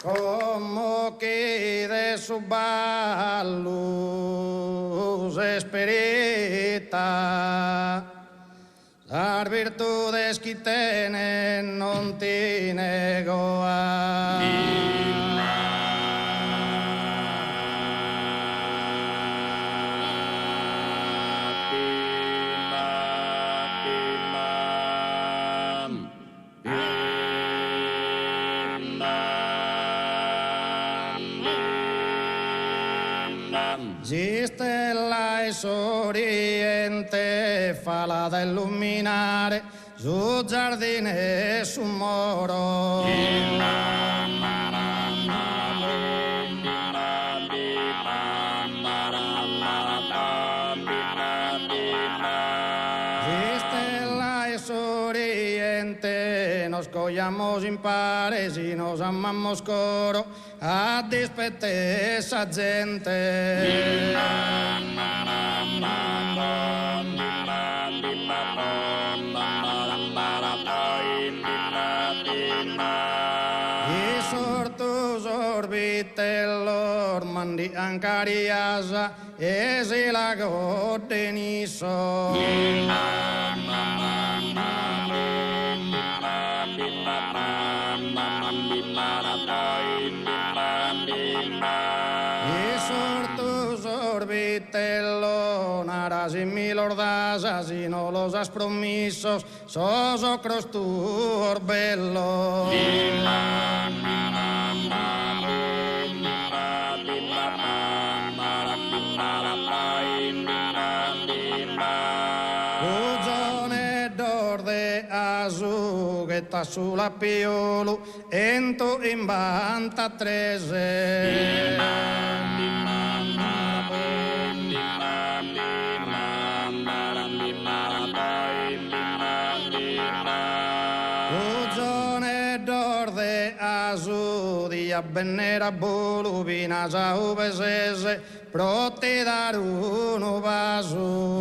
como que de su balus esperita, las virtudes que tienen non ti nego Stella e sorriente fala da illuminare su giardine e su moro. Stella e sorriente nos cogliamos in pares y nos amamos coro a dispetto esa gente. I sortus orbitelor mandi ancariasa e si la godeniso. I sortus orbitelor naras y milordasas y no los has promisos sos ocros tu orbello. Ugione d'orde asugetta sulla piolu ento in banta trese. Ugione d'orde asudia bennera bolubina sa ubesese proti dar uno vaso.